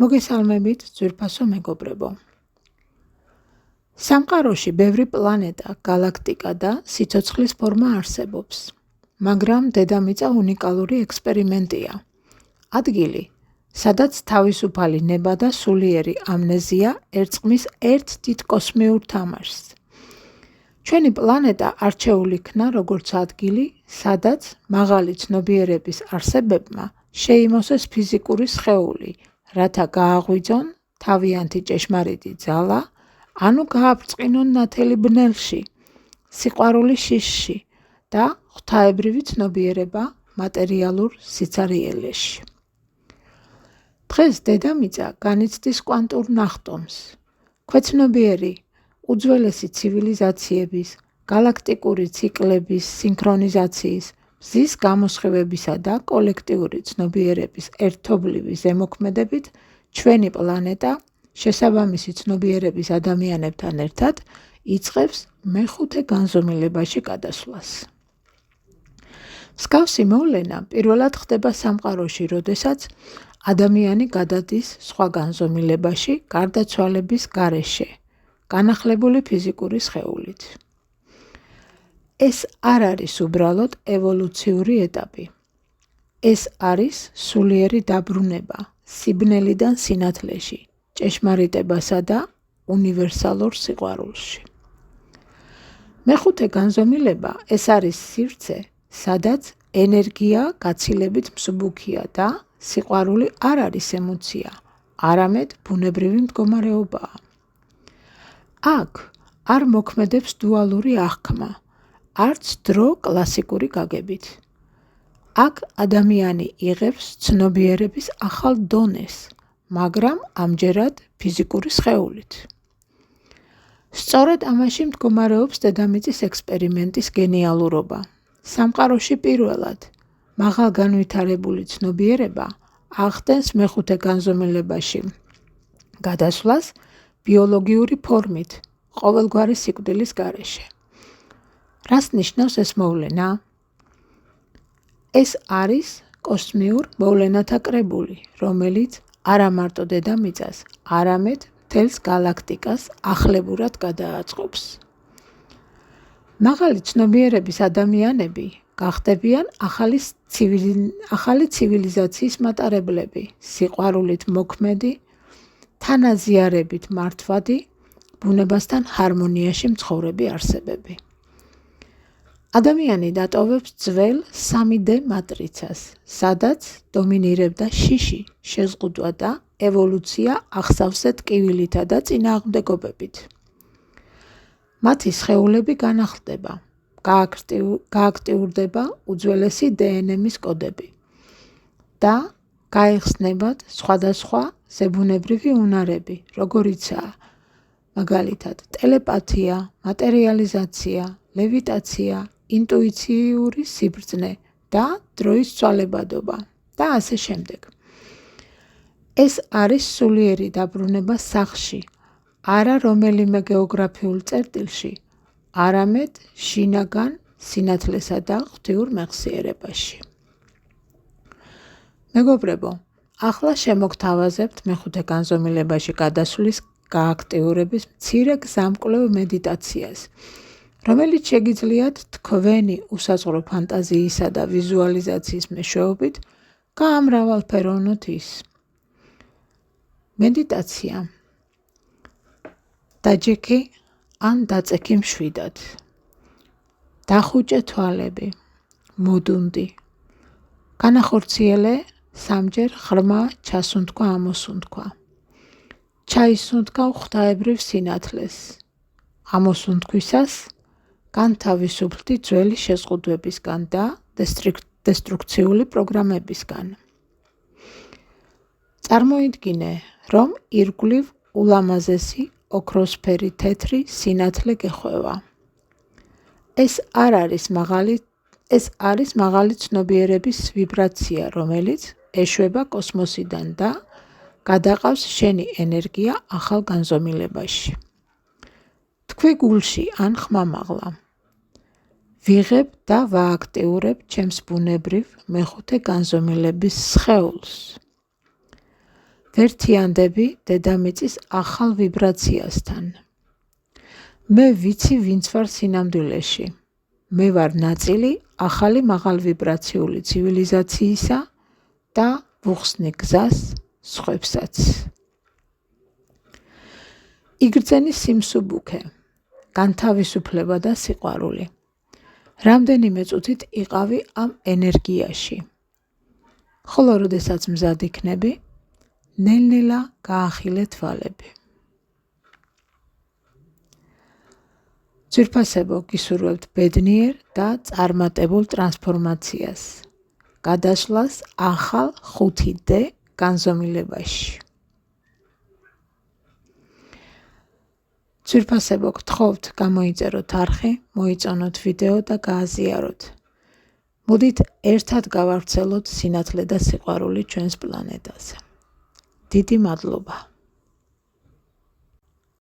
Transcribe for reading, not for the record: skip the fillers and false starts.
მოგესალმებით, ძვირფასო მეგობრებო. სამყაროში ბევრი პლანეტა, გალაქტიკა და სიცოცხლის ფორმა არსებობს, მაგრამ დედამიწა უნიკალური ექსპერიმენტია. ადგილი, სადაც თავისუფალი ნება და სულიერი ამნეზია ერწყმის ერთ დიდ კოსმიურ თამაშს. ჩვენი პლანეტა არჩეული იქნა როგორც ადგილი, სადაც მაღალი ცნობიერების არსებებმა შეიმოსეს ფიზიკური სხეული, რათა გააღვიძონ თავიანთი ჭეშმარიტი ძალა, ანუ გააბრწყინონ ნათელი ბნელში, სიყვარული შიშში და ღვთაებრივი ცნობიერება მატერიალურ სიცარიელეში. დღეს დედამიწა განიცდის კვანტურ ნახტომს, ქვეცნობიერი უძველესი ცივილიზაციების, გალაქტიკური ციკლების სინქრონიზაციის, მზის გამოსხივებისა და კოლექტიური ცნობიერების ერთობლივი ზემოქმედებით ჩვენი პლანეტა შესაბამისი ცნობიერების ადამიანებთან ერთად იწყებს მეხუთე განზომილებაში გადასვლას. მსგავსი მოვლენა პირველად ხდება სამყაროში, როდესაც ადამიანი გადადის სხვა განზომილებაში გარდაცვალების გარეშე, განახლებული ფიზიკური სხეულით. ეს არ არის უბრალოდ ევოლუციური ეტაპი. ეს არის სულიერი დაბრუნება სიბნელიდან სინათლეში, ჭეშმარიტებასა და უნივერსალურ სიყვარულში. მეხუთე განზომილება ეს არის სივრცე, სადაც ენერგია გაცილებით მსუბუქია და სიყვარული არ არის ემოცია, არამედ ბუნებრივი მდგომარეობაა. აქ არ მოქმედებს დუალური აღქმა, არც დრო კლასიკური გაგებით. აქ ადამიანი იღებს ცნობიერების ახალ დონეს, მაგრამ ამჯერად ფიზიკური სხეულით. სწორედ ამაში მდგომარეობს დედამიწის ექსპერიმენტის გენიალურობა. სამყაროში პირველად მაღალგანვითარებული ცნობიერება ახდენს მეხუთე განზომილებაში გადასვლას ბიოლოგიური ფორმით, ყოველგვარი სიკვდილის გარეშე. რას ნიშნავს ეს მოვლენა? ეს არის კოსმიურ მოვლენათა კრებული, რომელიც არა მარტო დედამიწას, არამედ მთელს გალაქტიკას ახლებურად გადააწყობს. მაღალი ცნობიერების ადამიანები გახდებიან ახალი ცივილიზაციის მატარებლები, სიყვარულით მოქმედი, თანაზიარებით მართვადი, ბუნებასთან ჰარმონიაში მცხოვრები არსებები. ადამიანი დატოვებს ძველ 3D მატრიცას, სადაც დომინირებდა შიში, შეზღუდვა და ევოლუცია ახსავსე ტკივილითა და წინააღმდეგობებით. მათი სხეულები განახლდება, გააქტიურდება უძველესი DNM-ის კოდები და გაიხსნებათ სხვადასხვა ზებუნებრივი უნარები, როგორიცაა მაგალითად ტელეპათია, მატერიალიზაცია, ლევიტაცია, ინტუიციური სიბრძნე და დროის ცვალებადობა და ასე შემდეგ. ეს არის სულიერი დაბრუნება სახლში, არა რომელიმე გეოგრაფიულ წერტილში, არამედ შინაგან სინათლესა და ღვთიურ მეხსიერებაში. მეგობრებო, ახლა შემოგთავაზებთ მეხუთე განზომილებაში გადასვლის გააქტიურების მცირე გზამკვლევ მედიტაციას, რომელიც შეგიძლიათ თქვენი უსაზღვრო ფანტაზიისა და ვიზუალიზაციის მეშვეობით გაამრავალფეროვნოთ ის. მედიტაცია. დაჯექი ან დაწექი მშვიდად. დახუჭე თვალები, მოდუნდი. განახორციელე სამჯერ ღრმა ჩასუნთქვა ამოსუნთქვა. ჩაისუნთქავ ღვთაებრივ სინათლეს. ამოსუნთქვისას განთავისუფლდი ძველი შეზღუდვებისგან და დესტრუქციული პროგრამებისგან. წარმოიდგინე, რომ ირგვლივ ულამაზესი ოქროსფერი თეთრი სინათლე გეხვევა. ეს არის მაღალი ცნობიერების ვიბრაცია, რომელიც ეშვება კოსმოსიდან და გადაყავს შენი ენერგია ახალ განზომილებაში. თქვი გულში ან ხმამაღლა. ვიღებ და ვააქტიურებ ჩემს ბუნებრივ მეხუთე განზომილების სხეულს. ვერთიანდები დედამიწის ახალ ვიბრაციასთან. მე ვიცი, ვინც ვარ სინამდვილეში. მე ვარ ნაწილი ახალი მაღალვიბრაციული ცივილიზაციისა და ვუხსნი გზას სხვებსაც. იგრძენი სიმსუბუქე, განთავისუფლება და სიყვარული. რამდენიმე წუთით იყავი ამ ენერგიაში. ხოლო როდესაც მზად იქნები, ნელ-ნელა გაახილე თვალები. ძვირფასებო, გისურვებთ ბედნიერ და წარმატებულ ტრანსფორმაციას, გადაშლას ახალ 5D განზომილებაში. ძვირფასებო, გთხოვთ გამოიწეროთ არხი, მოიწონოთ ვიდეო და გააზიაროთ. მოდით ერთად გავავრცელოთ სინათლე და სიყვარული ჩვენს პლანეტაზე. დიდი მადლობა.